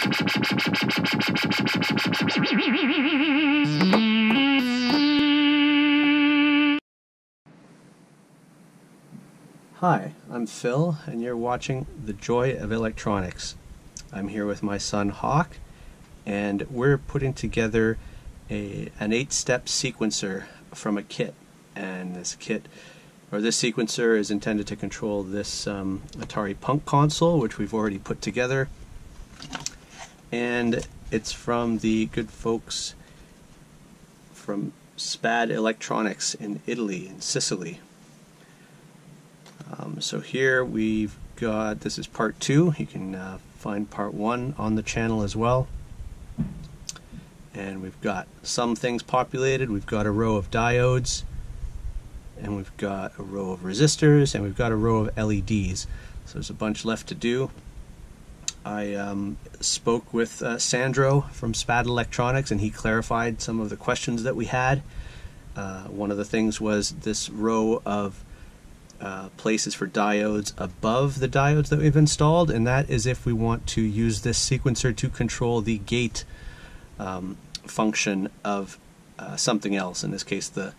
Hi, I'm Phil, and you're watching The Joy of Electronics. I'm here with my son Hawk, and we're putting together an 8-step sequencer from a kit. And this sequencer is intended to control this Atari Punk console, which we've already put together. And it's from the good folks from SPAD Electronics in Italy, in Sicily. So here we've got, this is part 2. You can find part 1 on the channel as well. And we've got some things populated. We've got a row of diodes, and we've got a row of resistors, and we've got a row of LEDs. So there's a bunch left to do. I spoke with Sandro from SPAD Electronics, and he clarified some of the questions that we had. One of the things was this row of places for diodes above the diodes that we've installed, and that is if we want to use this sequencer to control the gate function of something else, in this case the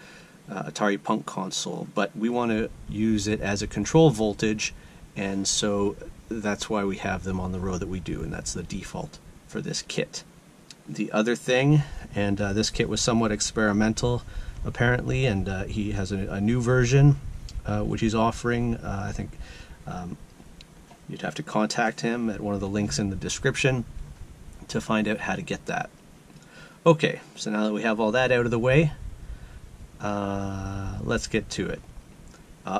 Atari Punk console, but we want to use it as a control voltage, and so that's why we have them on the row that we do, and that's the default for this kit. The other thing, and this kit was somewhat experimental apparently, and he has a new version which he's offering. I think you'd have to contact him at one of the links in the description to find out how to get that. Okay, so now that we have all that out of the way, let's get to it.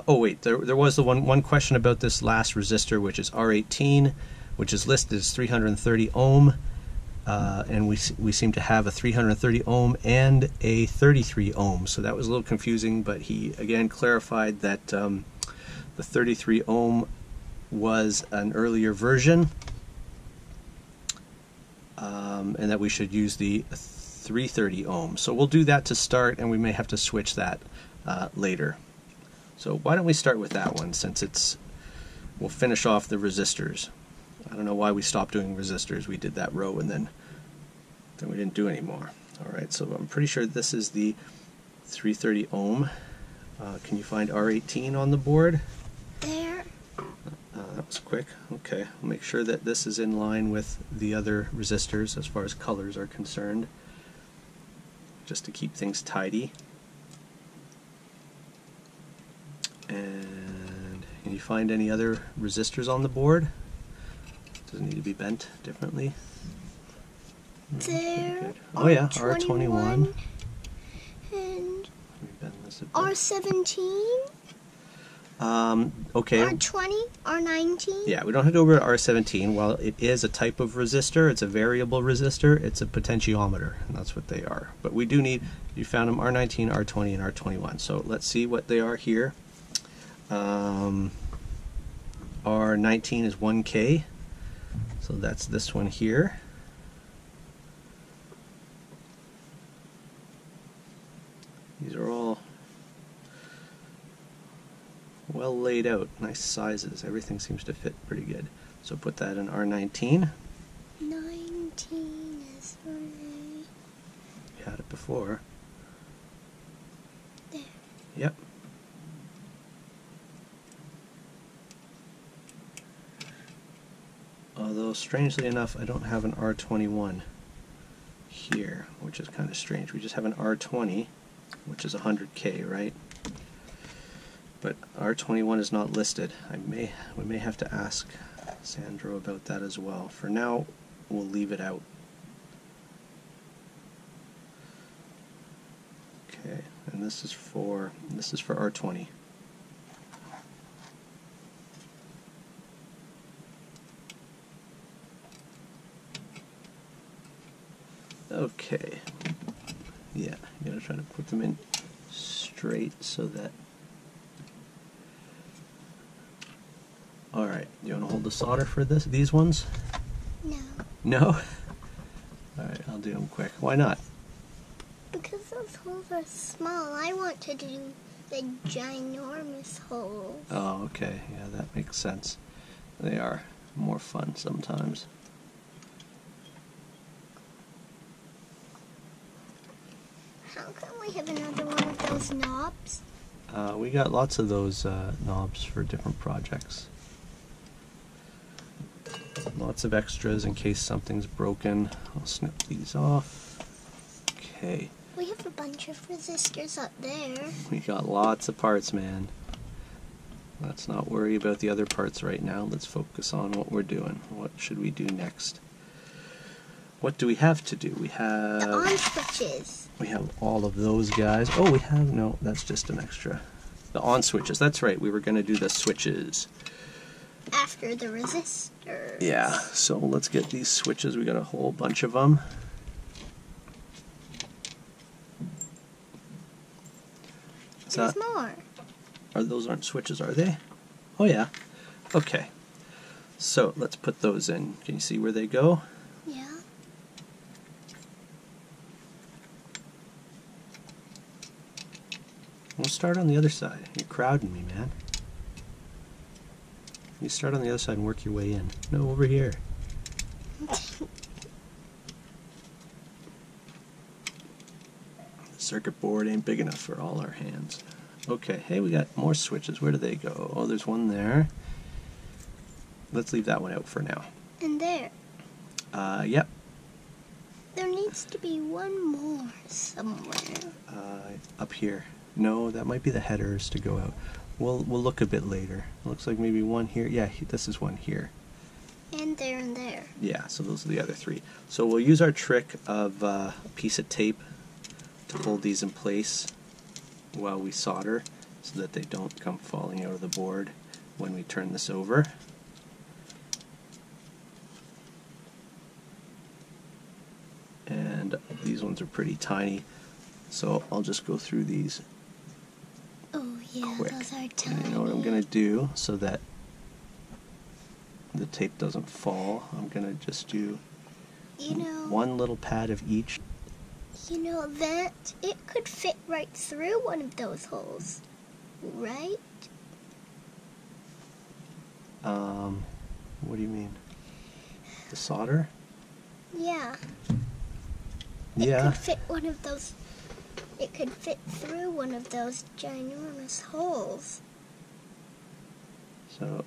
Oh wait, there was the one question about this last resistor, which is R18, which is listed as 330 ohm, and we seem to have a 330 ohm and a 33 ohm, so that was a little confusing, but he again clarified that the 33 ohm was an earlier version, and that we should use the 330 ohm. So we'll do that to start, and we may have to switch that later. So why don't we start with that one, since we'll finish off the resistors. I don't know why we stopped doing resistors. We did that row and then we didn't do any more. Alright, so I'm pretty sure this is the 330 ohm. Can you find R18 on the board? There. That was quick. Okay, I'll make sure that this is in line with the other resistors as far as colors are concerned, just to keep things tidy. And can you find any other resistors on the board? Does it need to be bent differently? There. Oh yeah, R21. And Bend this a bit. R17. Okay. R20. R19. Yeah, we don't have to go over to R17. While it is a type of resistor, it's a variable resistor, it's a potentiometer, and that's what they are. But we do need, you found them, R19, R20, and R21. So let's see what they are here. R19 is 1K, so that's this one here. These are all well laid out, nice sizes. Everything seems to fit pretty good. So put that in R19. 19 is right. You had it before. There. Yep. Although, strangely enough, I don't have an R21 here, which is kind of strange. We just have an R20, which is 100K, right? But R21 is not listed. We may have to ask Sandro about that as well. For now, we'll leave it out. Okay, and this is for R20. Okay, yeah, you gotta try to put them in straight so that. Alright, you want to hold the solder for these ones? No. No? Alright, I'll do them quick. Why not? Because those holes are small. I want to do the ginormous holes. Oh, okay, yeah, that makes sense. They are more fun sometimes. How come we have another one of those knobs? We got lots of those knobs for different projects. Lots of extras in case something's broken. I'll snip these off. Okay. We have a bunch of resistors up there. We got lots of parts, man. Let's not worry about the other parts right now. Let's focus on what we're doing. What should we do next? What do we have to do? We have... The on switches. We have all of those guys. Oh, we have... No, that's just an extra. The on switches. That's right. We were going to do the switches. After the resistors. Yeah, so let's get these switches. We got a whole bunch of them. There's more. Those aren't switches, are they? Oh yeah. Okay. So let's put those in. Can you see where they go? Yeah. We'll start on the other side. You're crowding me, man. You start on the other side and work your way in. No, over here. The circuit board ain't big enough for all our hands. Okay, hey, we got more switches. Where do they go? Oh, there's one there. Let's leave that one out for now. And there. Yep. There needs to be one more somewhere. Up here. No, that might be the headers to go out. We'll look a bit later. It looks like maybe one here. Yeah, this is one here. And there and there. Yeah, so those are the other three. So we'll use our trick of a piece of tape to hold these in place while we solder so that they don't come falling out of the board when we turn this over. And these ones are pretty tiny, so I'll just go through these Oh yeah, quick. those are And tiny. you know what I'm going to do so that the tape doesn't fall? I'm going to just do one little pad of each. You know that it could fit right through one of those holes, right? What do you mean? The solder? Yeah. Yeah. It could fit one of those. It could fit through one of those ginormous holes. So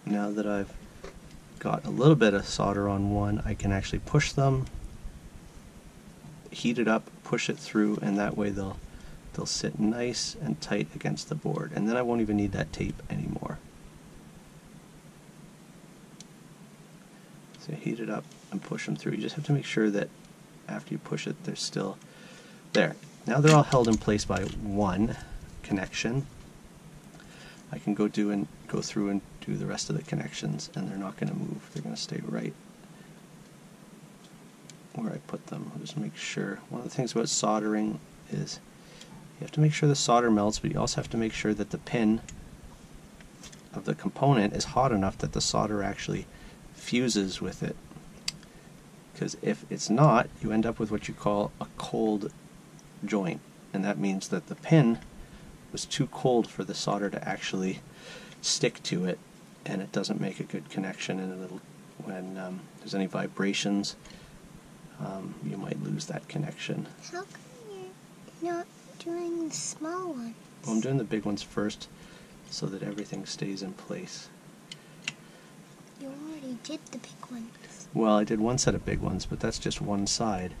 now that I've got a little bit of solder on one, I can actually push them, heat it up, push it through, and that way they'll sit nice and tight against the board. And then I won't even need that tape anymore. So heat it up and push them through. You just have to make sure that after you push it, they're still there. Now they're all held in place by one connection. I can go through and do the rest of the connections, and they're not going to move. They're going to stay right where I put them. I'll just make sure. One of the things about soldering is you have to make sure the solder melts, but you also have to make sure that the pin of the component is hot enough that the solder actually fuses with it. Because if it's not, you end up with what you call a cold joint, and that means that the pin was too cold for the solder to actually stick to it, and it doesn't make a good connection, and when there's any vibrations, you might lose that connection. How come you're not doing the small ones? Well, I'm doing the big ones first so that everything stays in place. You already did the big ones. Well, I did one set of big ones, but that's just one side.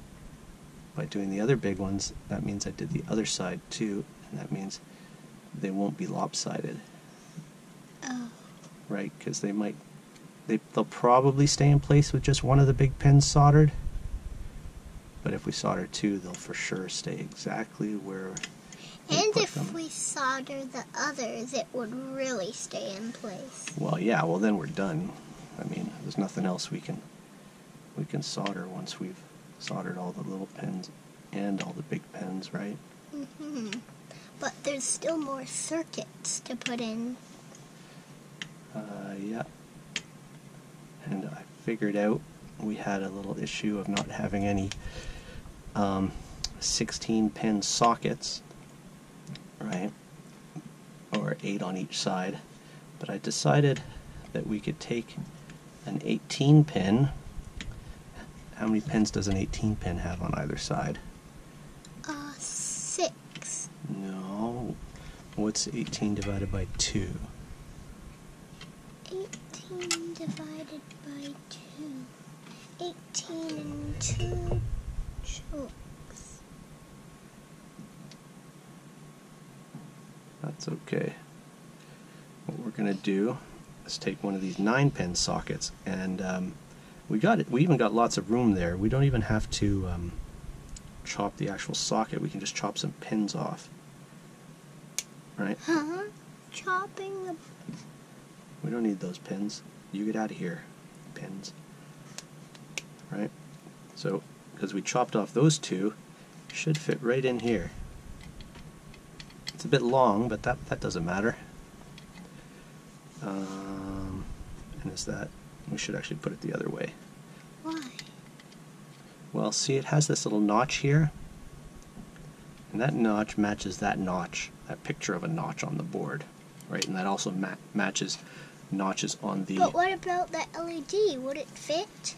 By doing the other big ones, that means I did the other side too, and that means they won't be lopsided. Oh. Right? Because they'll probably stay in place with just one of the big pins soldered, but if we solder two, they'll for sure stay exactly where we And put if them. we solder the others, it would really stay in place. Well, yeah, well then we're done. I mean, there's nothing else we can solder once we've soldered all the little pins and all the big pins, right? Mm-hmm. But there's still more circuits to put in. Yeah. And I figured out we had a little issue of not having any 16-pin sockets, right? Or 8 on each side. But I decided that we could take an 18-pin. How many pins does an 18-pin have on either side? No. What's 18 divided by 2? 18 divided by 2. 18 and 2 chunks. That's okay. What we're going to do is take one of these 9-pin sockets, and we even got lots of room there. We don't even have to chop the actual socket. We can just chop some pins off. Right? Huh? Chopping the... We don't need those pins. You get out of here, pins. Right? So, because we chopped off those two, it should fit right in here. It's a bit long, but that doesn't matter. And is that... We should actually put it the other way. Why? Well, see, it has this little notch here. And that notch matches that notch, that picture of a notch on the board. Right? And that also matches notches on the... But what about the LED? Would it fit?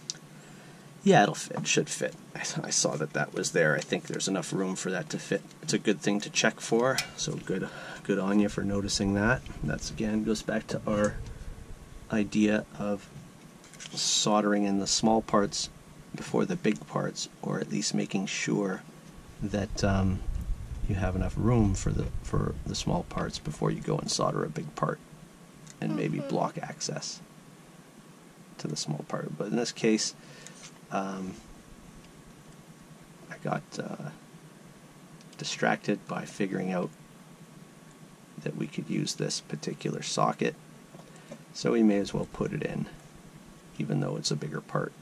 Yeah, it'll fit. It should fit. I saw that was there. I think there's enough room for that to fit. It's a good thing to check for, so good on you for noticing that. That's, again, goes back to our idea of soldering in the small parts before the big parts, or at least making sure that you have enough room for the small parts before you go and solder a big part, and maybe block access to the small part. But in this case, I got distracted by figuring out that we could use this particular socket, so we may as well put it in, even though it's a bigger part.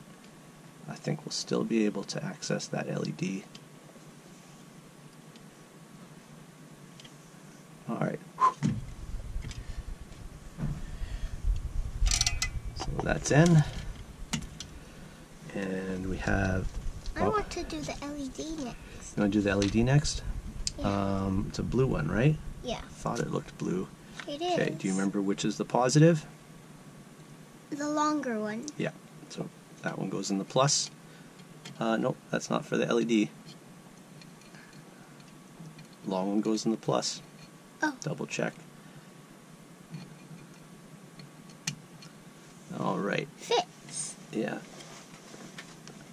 I think we'll still be able to access that LED. Alright. So that's in. And we have... I want to do the LED next. You want to do the LED next? Yeah. It's a blue one, right? Yeah. Thought it looked blue. It is. Okay, do you remember which is the positive? The longer one. Yeah, so that one goes in the plus. Nope, that's not for the LED. Long one goes in the plus. Oh. Double check. Alright. Fits. Yeah.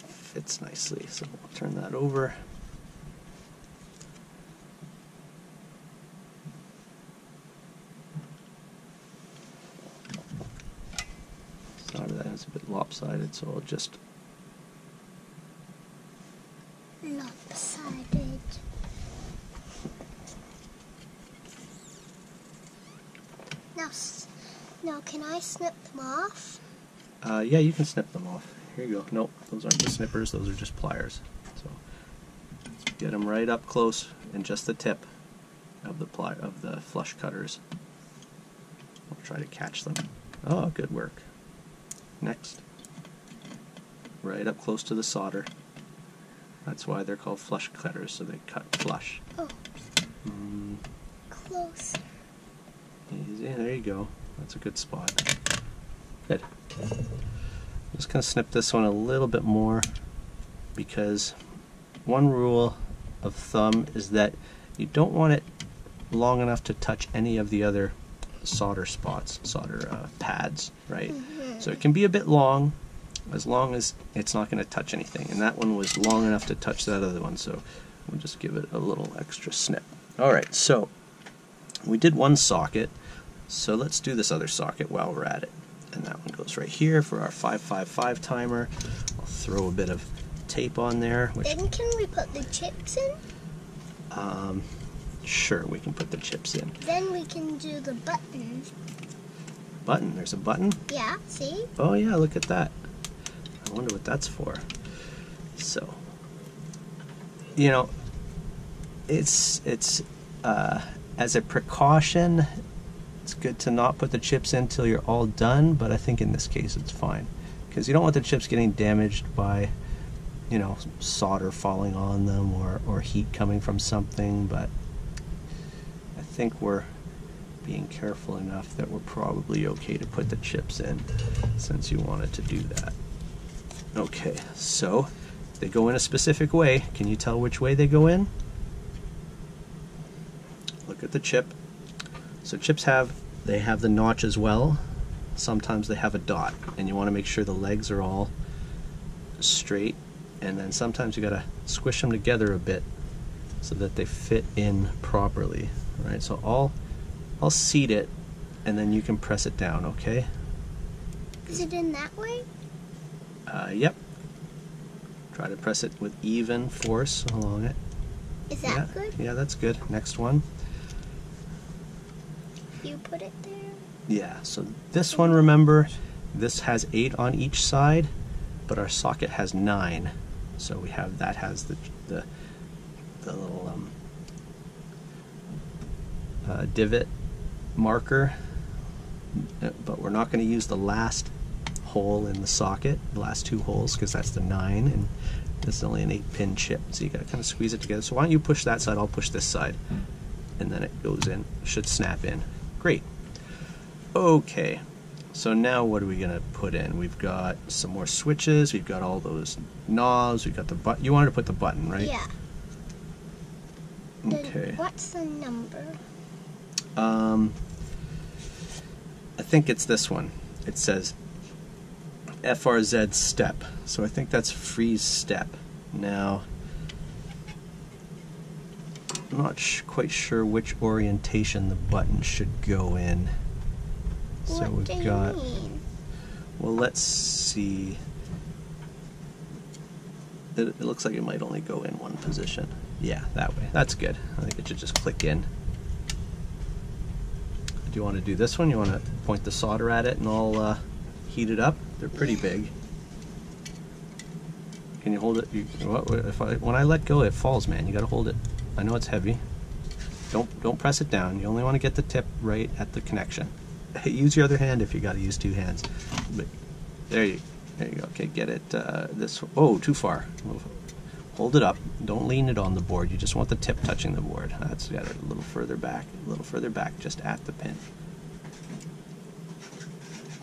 Fits nicely, so we'll turn that over. Sorry, that is a bit lopsided, so I'll just... Lopsided. Now can I snip them off? Yeah, you can snip them off. Here you go. Nope, those aren't the snippers, those are just pliers. So get them right up close and just the tip of the flush cutters. I'll try to catch them. Oh, good work. Next. Right up close to the solder. That's why they're called flush cutters, so they cut flush. Oh. Close. Easy, there you go. That's a good spot. Good. I'm just going to snip this one a little bit more, because one rule of thumb is that you don't want it long enough to touch any of the other solder spots, solder pads, right? So it can be a bit long, as long as it's not going to touch anything. And that one was long enough to touch that other one, so we'll just give it a little extra snip. Alright, so we did one socket, so let's do this other socket while we're at it. And that one goes right here for our 555 timer. I'll throw a bit of tape on there. Then can we put the chips in? Sure, we can put the chips in. Then we can do the button. Button? There's a button? Yeah, see? Oh yeah, look at that. I wonder what that's for. So, you know, it's as a precaution, it's good to not put the chips in till you're all done, but I think in this case it's fine, because you don't want the chips getting damaged by, you know, solder falling on them or heat coming from something. But I think we're being careful enough that we're probably okay to put the chips in, since you wanted to do that. Okay, so they go in a specific way. Can you tell which way they go in? look at the chip. So chips they have the notch as well. Sometimes they have a dot, and you want to make sure the legs are all straight, and then sometimes you gotta squish them together a bit so that they fit in properly. Right, so I'll seat it, and then you can press it down, okay? Is it in that way? Yep. Try to press it with even force along it. Is that good? Yeah, that's good. Next one. You put it there? Yeah, so this one, remember, this has 8 on each side, but our socket has 9. So we have, that has the little divot marker, but we're not going to use the last hole in the socket, the last 2 holes, because that's the 9, and this is only an 8-pin chip, so you got to kind of squeeze it together. So why don't you push that side, I'll push this side, and then it goes in, should snap in. Great. Okay, so now what are we going to put in? We've got some more switches, we've got all those knobs, we've got the button. You wanted to put the button, right? Yeah. Okay. What's the number? I think it's this one. It says FRZ step, so I think that's freeze step. Now, I'm not quite sure which orientation the button should go in. So What do we've you got. mean? Well, let's see. It looks like it might only go in one position. Yeah, that way. That's good. I think it should just click in. Do you want to do this one? You want to point the solder at it and I'll heat it up? They're pretty big. Can you hold it? When I let go, it falls, man. You got to hold it. I know it's heavy. Don't press it down. You only want to get the tip right at the connection. Use your other hand if you got to use 2 hands. But there you go. Okay, get it this. Oh, too far. Hold it up. Don't lean it on the board. You just want the tip touching the board. That's got it a little further back. A little further back, just at the pin.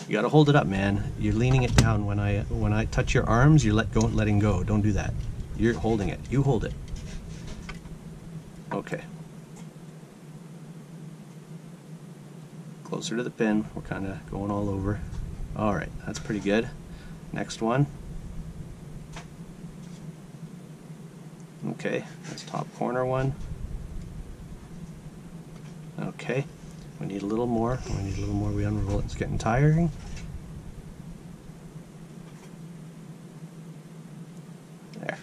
You got to hold it up, man. You're leaning it down. When I touch your arms, you're letting go. Don't do that. You're holding it. You hold it. Okay. Closer to the pin. We're kind of going all over. All right, that's pretty good. Next one. Okay, that's top corner one. Okay, we need a little more. We unroll it. It's getting tiring. There.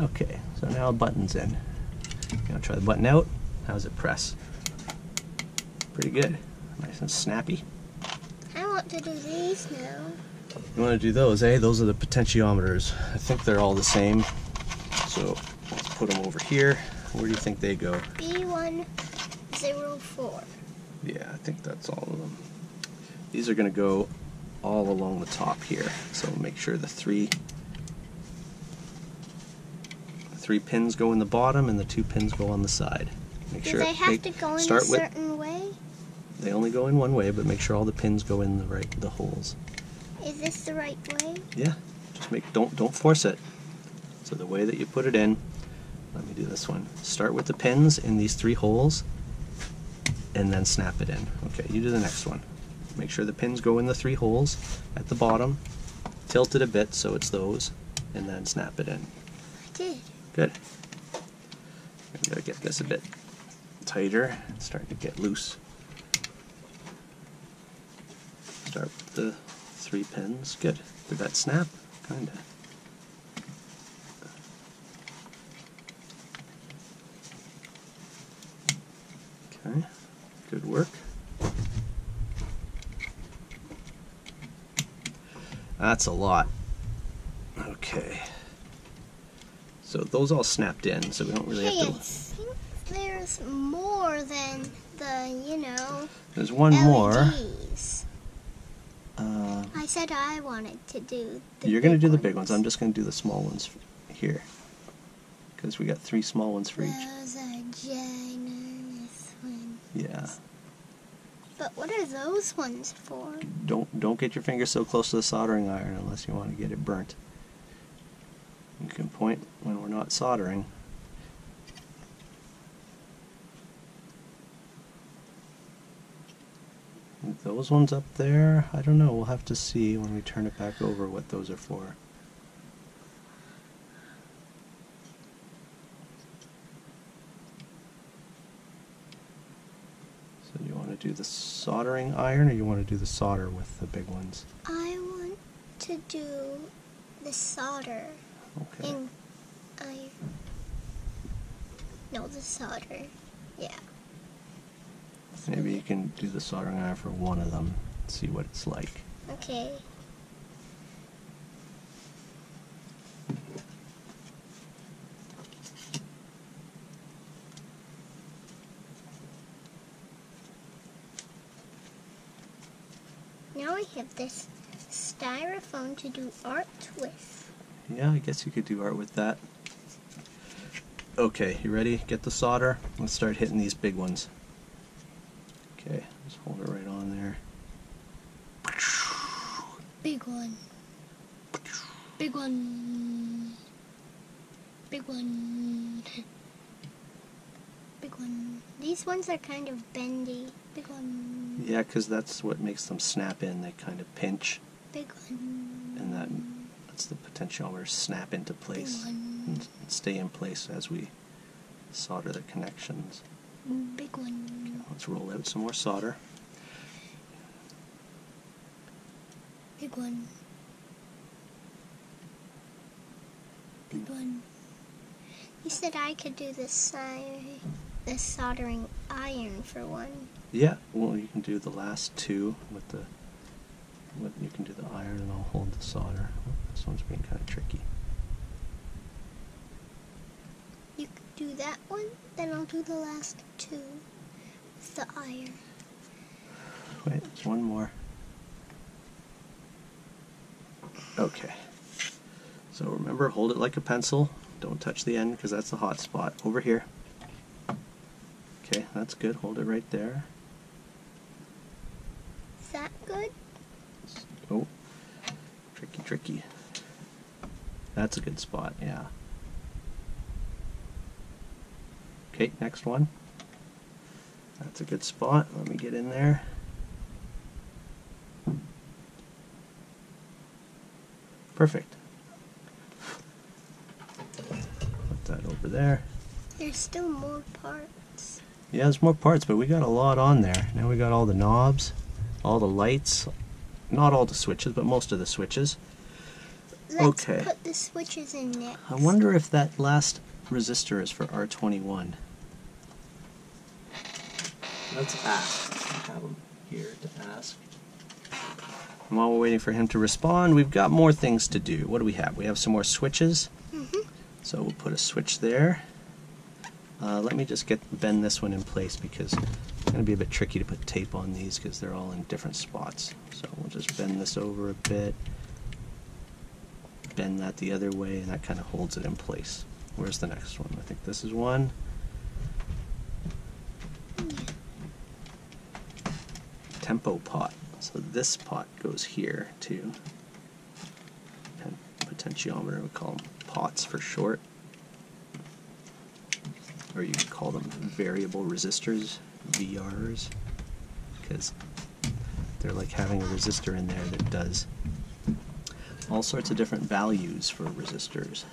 Okay, so now the button's in. Gonna try the button out. How's it press? Pretty good. Nice and snappy. I want to do these now. You want to do those, eh? Those are the potentiometers. I think they're all the same. So let's put them over here. Where do you think they go? B104. Yeah, I think that's all of them. These are going to go all along the top here. So make sure the three pins go in the bottom and the 2 pins go on the side. Make Do sure they have to go in a certain way? They only go in one way, but make sure all the pins go in the holes. Is this the right way? Yeah, just don't force it. So the way that you put it in, let me do this one. Start with the pins in these 3 holes, and then snap it in. Okay, you do the next one. Make sure the pins go in the 3 holes at the bottom. Tilt it a bit so it's those, and then snap it in. I did. Good. I'm gonna get this a bit tighter. It's starting to get loose. Start with the 3 pins. Good. Did that snap? Kinda. Okay. Good work. That's a lot. Okay. So those all snapped in, so we don't really Hey, have I to... think there's more than the, There's one more. LEDs. I said I wanted to do the You're going to do the big ones. I'm just going to do the small ones here. Because we got 3 small ones for each. Those are ginormous ones. Yeah. But what are those ones for? Don't get your fingers so close to the soldering iron unless you want to get it burnt. You can point when we're not soldering. Those ones up there, I don't know. We'll have to see when we turn it back over what those are for. So you want to do the soldering iron, or you want to do the solder with the big ones? I want to do the solder. Okay. And no, the solder. Yeah. Maybe you can do the soldering iron for one of them, see what it's like. Okay. Now I have this styrofoam to do art with. Yeah, I guess you could do art with that. Okay, you ready? Get the solder. Let's start hitting these big ones. Okay, just hold it right on there. Big one. Big one. Big one. Big one. These ones are kind of bendy. Big one. Yeah, because that's what makes them snap in. They kind of pinch, Big one. and that's the potentiometer snap into place Big one. and stay in place as we solder the connections. Big one. Let's roll out some more solder. Big one. Big one. You said I could do the soldering iron for one. Yeah, well, you can do the last two with the. You can do the iron, and I'll hold the solder. Oh, this one's being kind of tricky. You could do that one, then I'll do the last two with the iron. Wait, there's one more. Okay. So remember, hold it like a pencil. Don't touch the end because that's the hot spot. Over here. Okay, that's good. Hold it right there. Is that good? Oh, tricky. That's a good spot, yeah. Okay, next one. That's a good spot. Let me get in there. Perfect. Put that over there. There's still more parts. Yeah, there's more parts, but we got a lot on there. Now we got all the knobs, all the lights, not all the switches, but most of the switches. Let's Okay. put the switches in next. I wonder if that last resistor is for R21. Let's ask. I have him here to ask. And while we're waiting for him to respond, we've got more things to do. What do we have? We have some more switches. So we'll put a switch there. Let me just bend this one in place because it's going to be a bit tricky to put tape on these because they're all in different spots. So we'll just bend this over a bit, bend that the other way, and that kind of holds it in place. Where's the next one? I think this is one. Tempo pot. So this pot goes here too. And potentiometer, we call them pots for short. Or you can call them variable resistors, VRs, because they're like having a resistor in there that does all sorts of different values for resistors.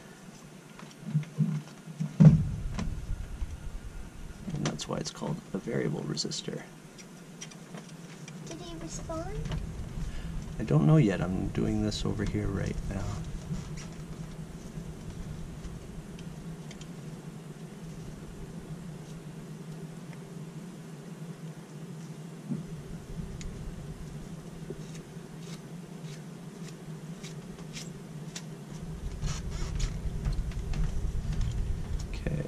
And that's why it's called a variable resistor. Did he respond? I don't know yet. I'm doing this over here right now. Okay.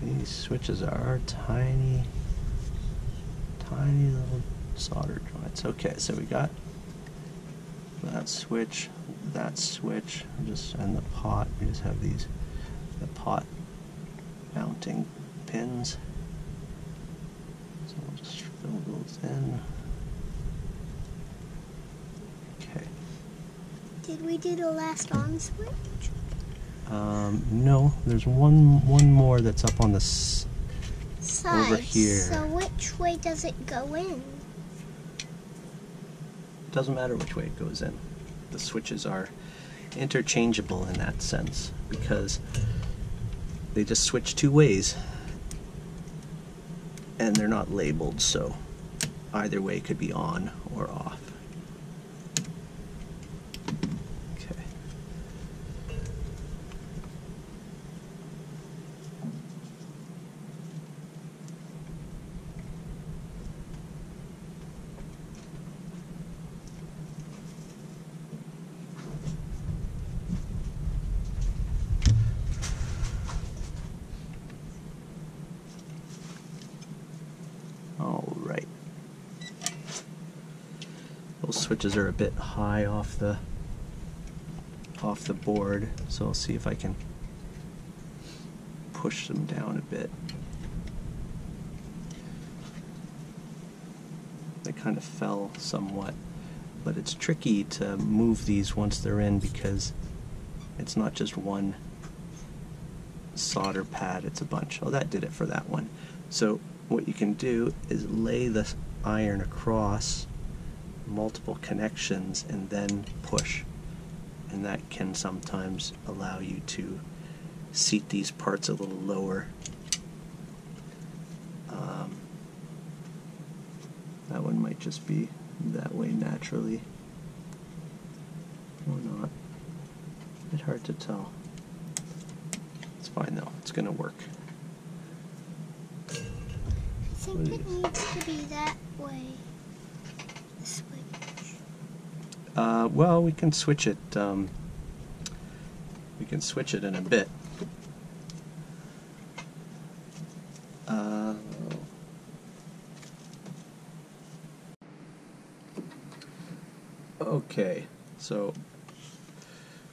These switches are tiny little solder joints. Okay, so we got that switch, and the pot. We just have the pot mounting pins. So we'll just fill those in. Okay. Did we do the last on switch? No, there's one more that's up on the side. over here. So which way does it go in? It doesn't matter which way it goes in. The switches are interchangeable in that sense because they just switch two ways and they're not labeled, so either way could be on or off. Okay. All right. Those switches are a bit high off the board, so I'll see if I can push them down a bit. They kind of fell somewhat, but it's tricky to move these once they're in because it's not just one solder pad, it's a bunch. Oh, that did it for that one. So what you can do is lay the iron across multiple connections and then push, and that can sometimes allow you to seat these parts a little lower. That one might just be that way naturally or not. It's hard to tell. It's fine though, it's gonna work. I think it needs to be that way. Switch. Well, we can switch it. We can switch it in a bit. Okay, so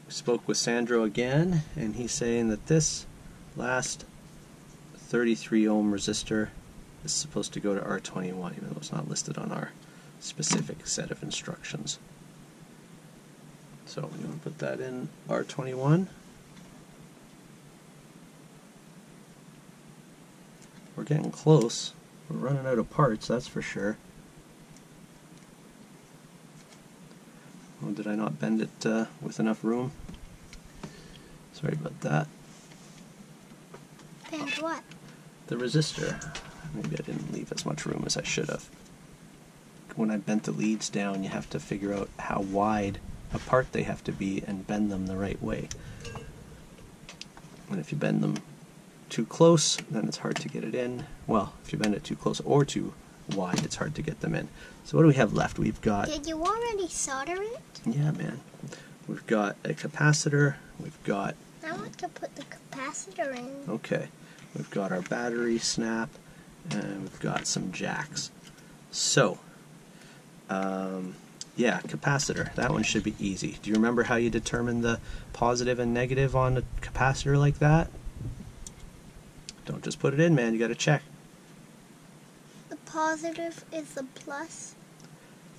we spoke with Sandro again, and he's saying that this last 33 ohm resistor is supposed to go to R21, even though it's not listed on our specific set of instructions. So we're going to put that in R21. We're getting close. We're running out of parts, that's for sure. Oh, did I not bend it with enough room? Sorry about that. Bend what? The resistor. Maybe I didn't leave as much room as I should have. When I bent the leads down, you have to figure out how wide apart they have to be and bend them the right way. And if you bend them too close, then it's hard to get it in. Well, if you bend it too close or too wide, it's hard to get them in. So what do we have left? We've got... Did you already solder it? Yeah, man. We've got a capacitor. We've got... I want to put the capacitor in. Okay. We've got our battery snap, and we've got some jacks. So, yeah, capacitor. That one should be easy. Do you remember how you determine the positive and negative on a capacitor like that? Don't just put it in, man. You got to check. The positive is the plus.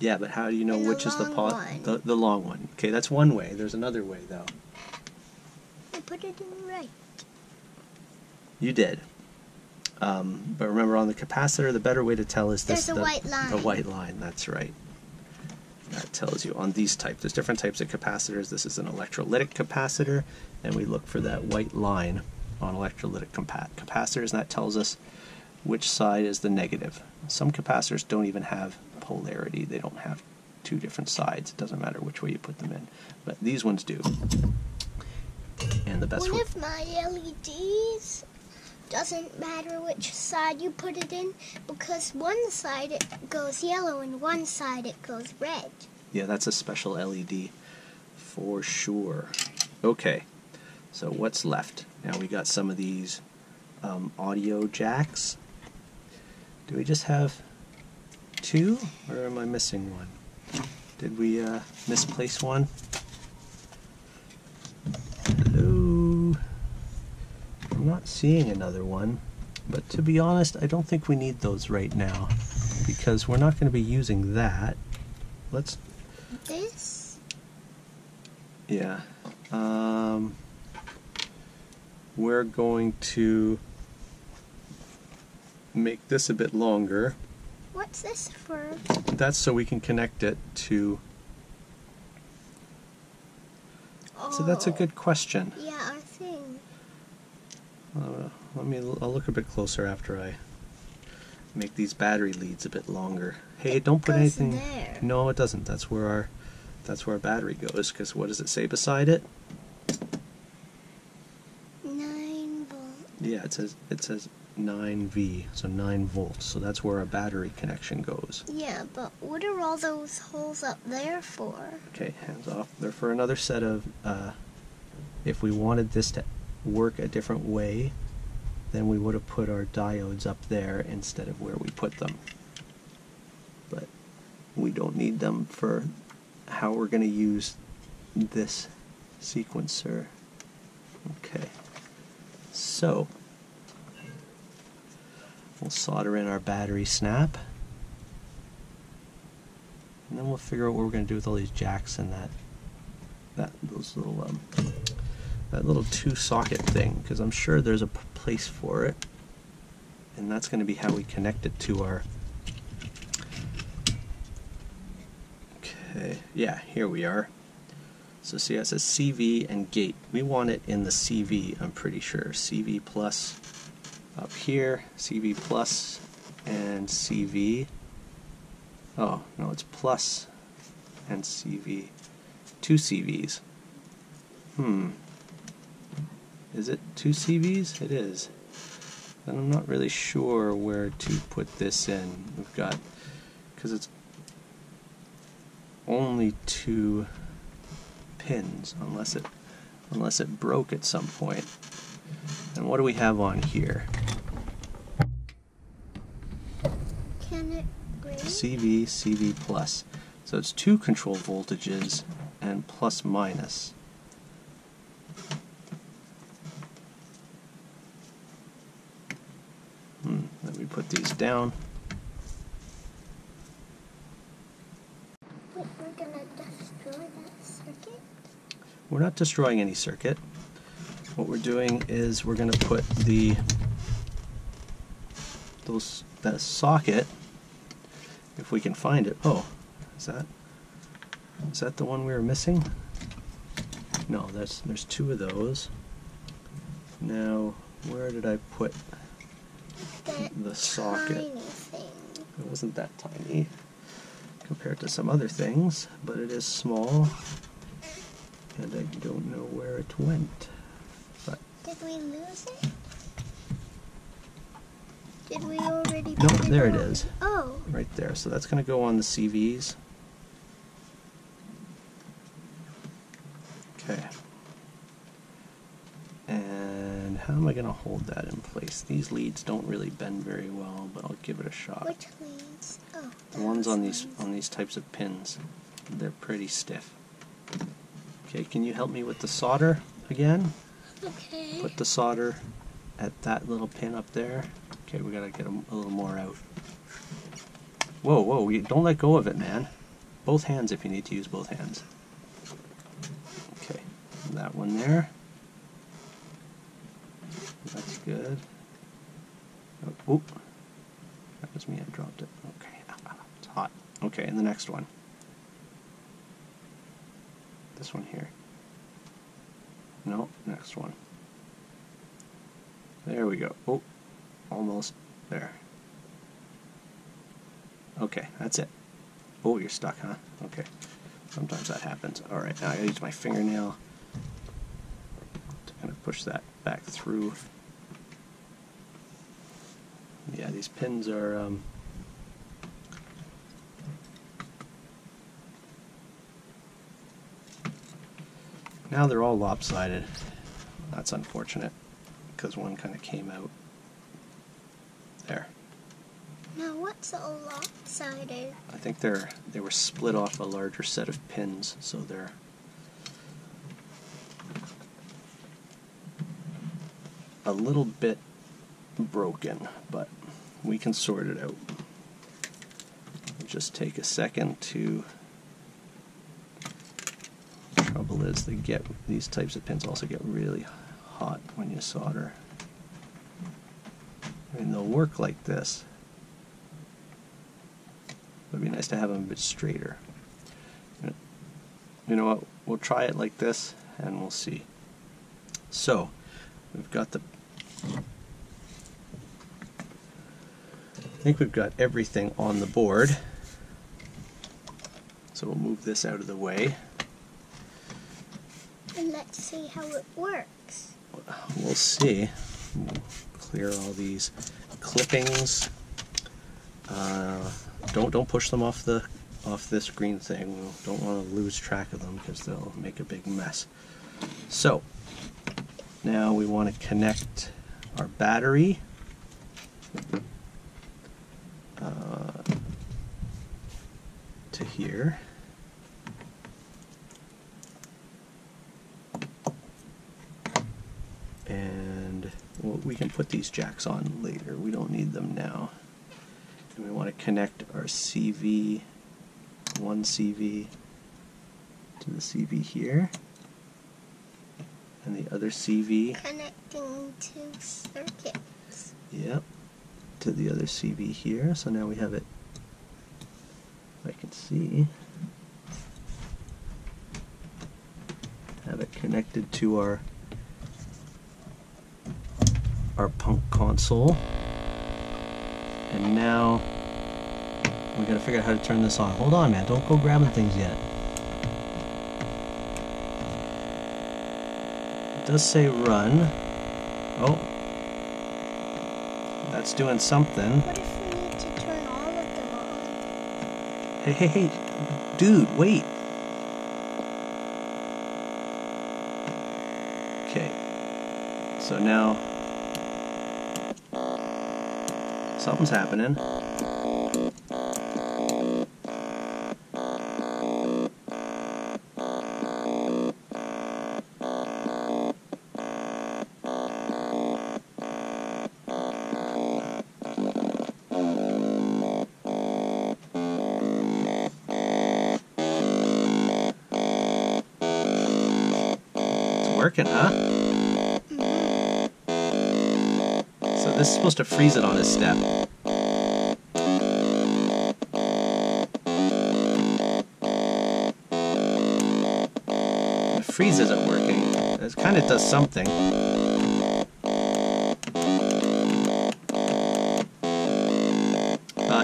Yeah, but how do you know And which is the the long one? Okay, that's one way. There's another way, though. I put it in right. You did. But remember, on the capacitor, the better way to tell is this. There's a white line. The white line, that's right. That tells you on these types. There's different types of capacitors. This is an electrolytic capacitor, and we look for that white line on electrolytic capacitors, and that tells us which side is the negative. Some capacitors don't even have polarity. They don't have two different sides. It doesn't matter which way you put them in. But these ones do. And the best One of my LEDs doesn't matter which side you put it in, because one side it goes yellow and one side it goes red. Yeah, that's a special LED for sure. Okay, so what's left? Now we got some of these audio jacks. Do we just have two, or am I missing one? Did we misplace one? Hello? I'm not seeing another one, but to be honest, I don't think we need those right now, because we're not going to be using that. Let's... This? Yeah. we're going to make this a bit longer. What's this for? That's so we can connect it to... So that's a good question. Yeah, our thing. I'll look a bit closer after I make these battery leads a bit longer. Hey, don't put goes anything... there. No, it doesn't. That's where our battery goes, because what does it say beside it? 9 volts. Yeah, it says 9V, so 9 volts. So that's where our battery connection goes. Yeah, but what are all those holes up there for? Okay, hands off. They're for another set of, if we wanted this to work a different way, then we would have put our diodes up there instead of where we put them. But we don't need them for how we're going to use this sequencer. Okay, so we'll solder in our battery snap, and then we'll figure out what we're going to do with all these jacks and that little 2-socket thing, because I'm sure there's a place for it, and that's going to be how we connect it to our... Okay, yeah, here we are. So see, it says CV and gate. We want it in the CV, I'm pretty sure. CV plus up here, CV plus and CV. Oh, no, it's plus and CV. 2 CVs. Is it 2 CVs? It is. And I'm not really sure where to put this in. We've got, because it's only 2 pins, unless it broke at some point. And what do we have on here? Can it break? CV, CV plus. So it's 2 control voltages and plus minus. Let me put these down. Wait, we're gonna destroy that circuit? We're not destroying any circuit. What we're doing is we're going to put that socket, if we can find it. Oh, is that the one we were missing? No, there's 2 of those. Now, where did I put the socket? Tiny thing. It wasn't that tiny compared to some other things, but it is small, and I don't know where it went. But Did we lose it? Did we already no, put there it on? is, Oh, right there. So that's going to go on the CVs. Okay. And how am I going to hold that in place? These leads don't really bend very well, but I'll give it a shot. which leads? Oh, The ones on those these types of pins, they're pretty stiff. Okay, can you help me with the solder again? Okay. Put the solder at that little pin up there. Okay, we gotta get a little more out. Whoa, whoa, don't let go of it, man. Both hands if you need to use both hands. Okay, that one there. That's good. Oh, oop. That was me, I dropped it. Okay, it's hot. Okay, and the next one. This one here. No, next one. There we go. Oh, almost there. Okay, that's it. Oh, you're stuck, huh? Okay. Sometimes that happens. Alright, now I gotta use my fingernail to kind of push that back through. Yeah, these pins are now they're all lopsided. That's unfortunate, because one kind of came out. There. Now what's all lopsided? I think they were split off a larger set of pins, so they're a little bit broken, but we can sort it out. It'll just take a second to... Trouble is, these types of pins also get really hot when you solder. I mean, they'll work like this. It would be nice to have them a bit straighter. You know what? We'll try it like this and we'll see. So, we've got the... I think we've got everything on the board. So we'll move this out of the way. And let's see how it works. We'll see. We'll clear all these clippings. Don't push them off this green thing. We don't want to lose track of them because they'll make a big mess. So now we want to connect our battery to here. And we can put these jacks on later. We don't need them now. And we want to connect our CV, one CV to the CV here, and the other CV. Connecting two circuits. Yep, to the other CV here. So now we have it, I can see, have it connected to our Punk console. And now we gotta figure out how to turn this on. Hold on, man, don't go grabbing things yet. It does say run. Oh, that's doing something. What if we need to turn all of them on? Hey, dude, wait. Okay, so now something's happening. It's working, huh? So this is supposed to freeze it on a step. The freeze isn't working. It kind of does something.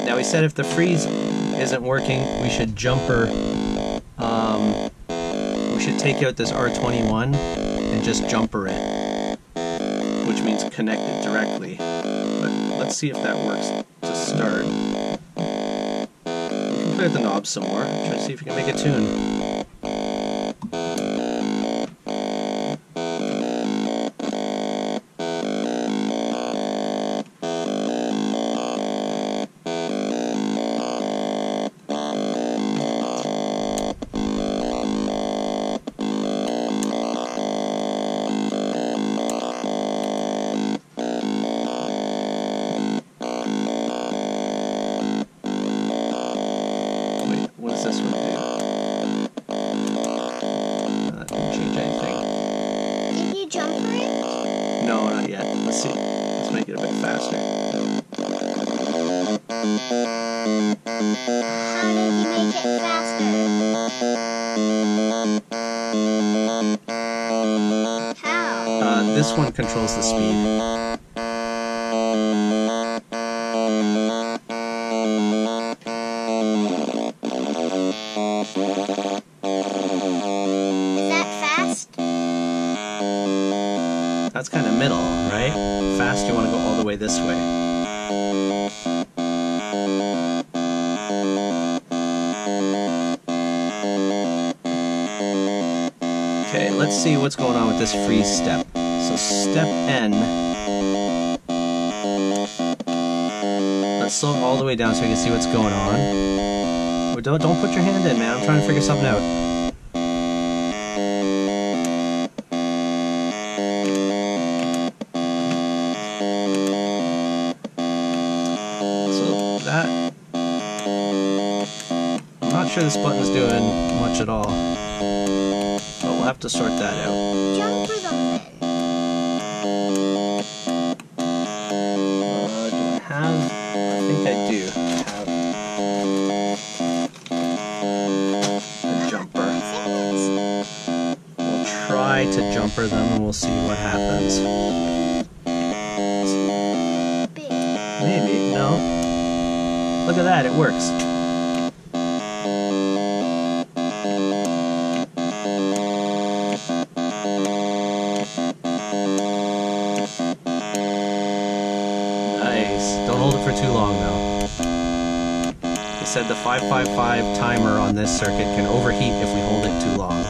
Now we said if the freeze isn't working, we should jumper. We should take out this R21 and just jumper it, which means connect it directly. But let's see if that works to start. We can play with the knobs some more. Try to see if we can make a tune. This one do? That didn't change anything. Did you jumper it? No, not yet. Let's see. Let's make it a bit faster. How did you make it faster? How? This one controls the speed. Is that fast? That's kind of middle, right? Fast, you want to go all the way this way. Okay, let's see what's going on with this freeze step. So step N. Let's slow it all the way down so we can see what's going on. Oh, don't put your hand in, man. I'm trying to figure something out. So that... I'm not sure this button's doing much at all. But we'll have to sort that out. Jumper them then. jumper them and we'll see what happens. Big. Maybe, no. Look at that, it works. Nice. Don't hold it for too long though. They said the 555 timer on this circuit can overheat if we hold it too long.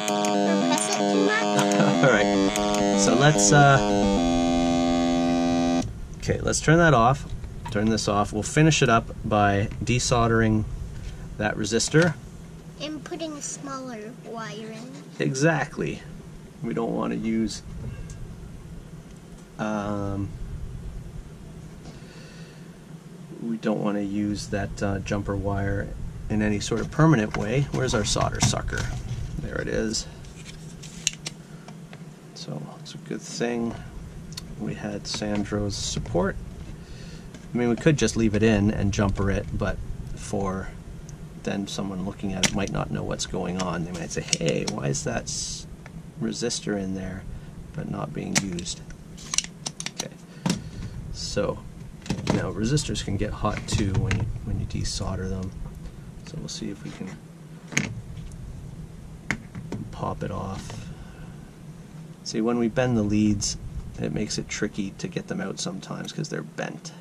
Don't press it too much. Alright, so let's turn that off. Turn this off. We'll finish it up by desoldering that resistor. And putting a smaller wire in. Exactly. We don't want to use that jumper wire in any sort of permanent way. Where's our solder sucker? There it is. So it's a good thing we had Sandro's support. I mean, we could just leave it in and jumper it, but for then someone looking at it might not know what's going on. They might say, hey, why is that resistor in there but not being used? Okay, so now resistors can get hot too when you desolder them. So we'll see if we can pop it off. See, when we bend the leads, it makes it tricky to get them out sometimes because they're bent.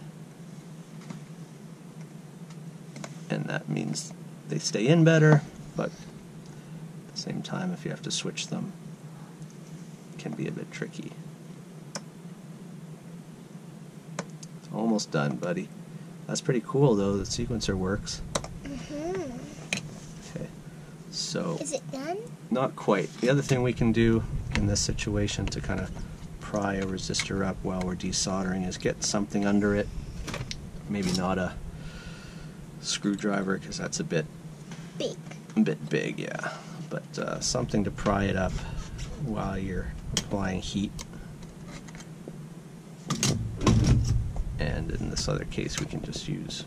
And that means they stay in better, but at the same time, if you have to switch them, it can be a bit tricky. It's almost done, buddy. That's pretty cool, though. The sequencer works. Okay, so Is it done? not quite. The other thing we can do in this situation to kind of pry a resistor up while we're desoldering is get something under it. Maybe not a screwdriver because that's a bit big, yeah. But something to pry it up while you're applying heat. And in this other case, we can just use.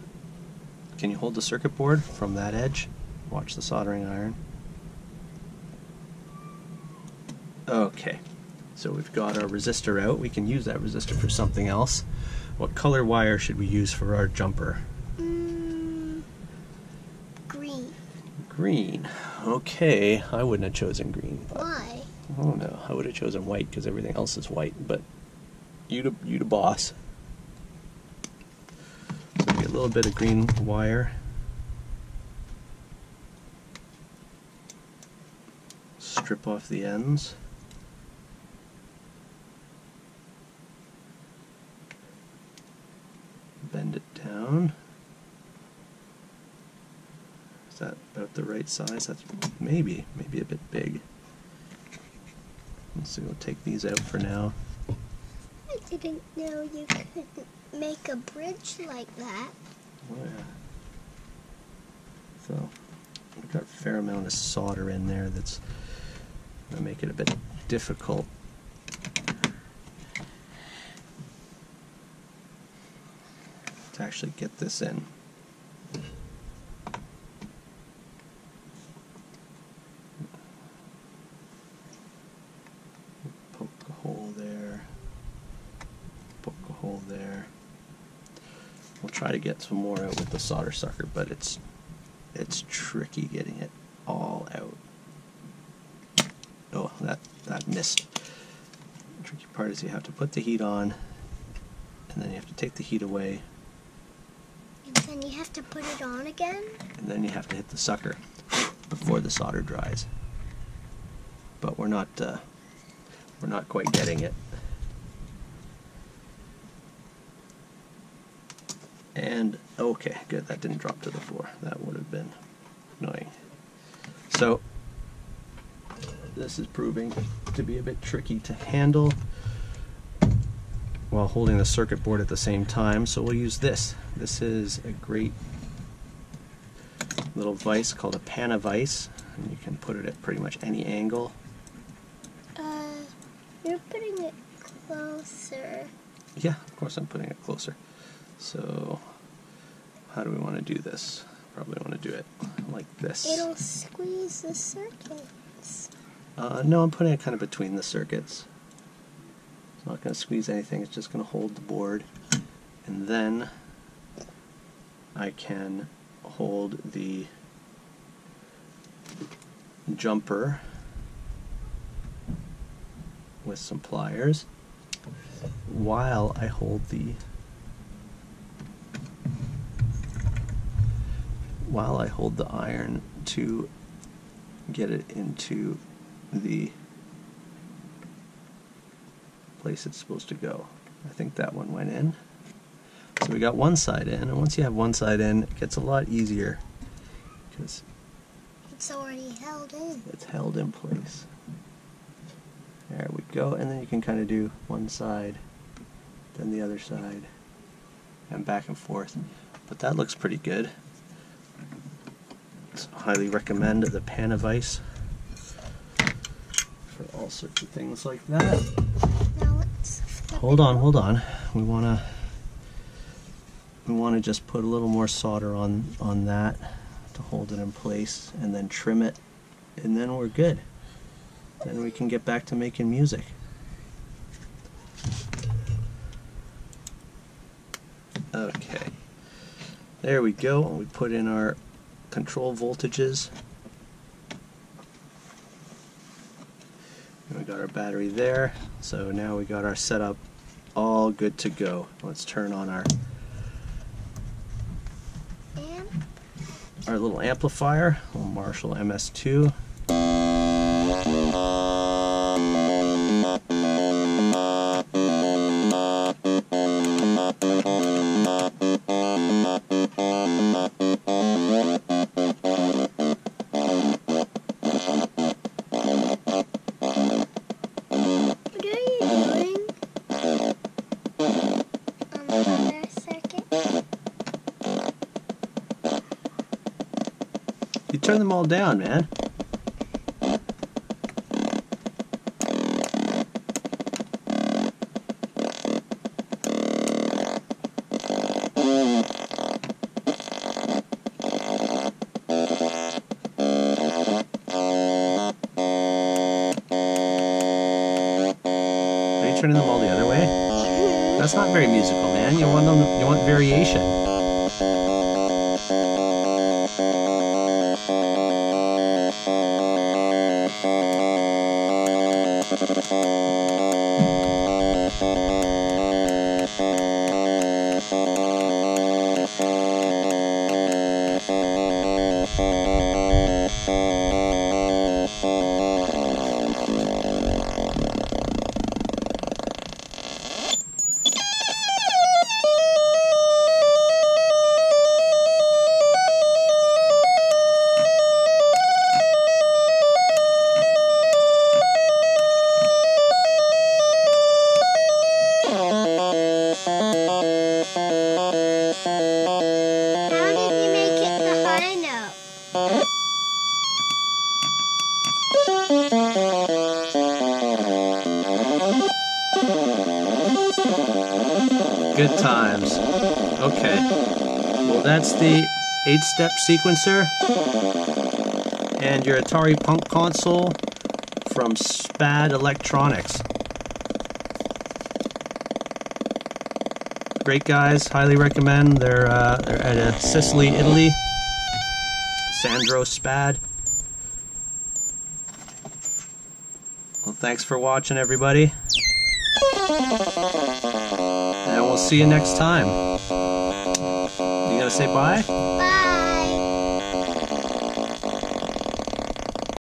Can you hold the circuit board from that edge? Watch the soldering iron. Okay, so we've got our resistor out. We can use that resistor for something else. What color wire should we use for our jumper? Green. Green. Okay, I wouldn't have chosen green. Why? Oh no, I would have chosen white because everything else is white. But you the boss. So get a little bit of green wire. Strip off the ends. Bend it down. Is that about the right size? That's maybe a bit big. So we'll take these out for now. I didn't know you could make a bridge like that. Oh yeah. So we've got a fair amount of solder in there that's going to make it a bit difficult. To actually get this in. Poke a hole there. Poke a hole there. We'll try to get some more out with the solder sucker, but it's tricky getting it all out. Oh, that missed. The tricky part is you have to put the heat on, and then you have to take the heat away. And then you have to put it on again? And then you have to hit the sucker before the solder dries. But we're not quite getting it. And okay, good. That didn't drop to the floor. That would have been annoying. So this is proving to be a bit tricky to handle while holding the circuit board at the same time, so we'll use this. This is a great little vise called a Pana vise, and you can put it at pretty much any angle. You're putting it closer. Yeah, of course I'm putting it closer. So how do we want to do this? Probably want to do it like this. It'll squeeze the circuits. No, I'm putting it kind of between the circuits. It's not going to squeeze anything, it's just going to hold the board. And then I can hold the jumper with some pliers while I hold the iron to get it into the place it's supposed to go. I think that one went in. So we got one side in, and once you have one side in, it gets a lot easier because it's already held in. It's held in place. There we go, and then you can kind of do one side, then the other side, and back and forth. But that looks pretty good. So highly recommend the Panavice for all sorts of things like that. Now let's Hold on. We wanna just put a little more solder on that to hold it in place, and then trim it, and then we're good. Then we can get back to making music. Okay, there we go. We put in our control voltages. And we got our battery there. So now we got our setup all good to go. Let's turn on our little amplifier, a little Marshall MS2. You turn them all down, man. Are you turning them all the other way? That's not very musical, man. You want variation. How did you make it the high note? Good times. Okay. Well, that's the 8-step sequencer and your Atari Punk console from SPAD Electronics. Great guys, highly recommend. They're at Sicily, Italy. Sandro SPAD. Well, thanks for watching, everybody. And we'll see you next time. You gonna say bye? Bye.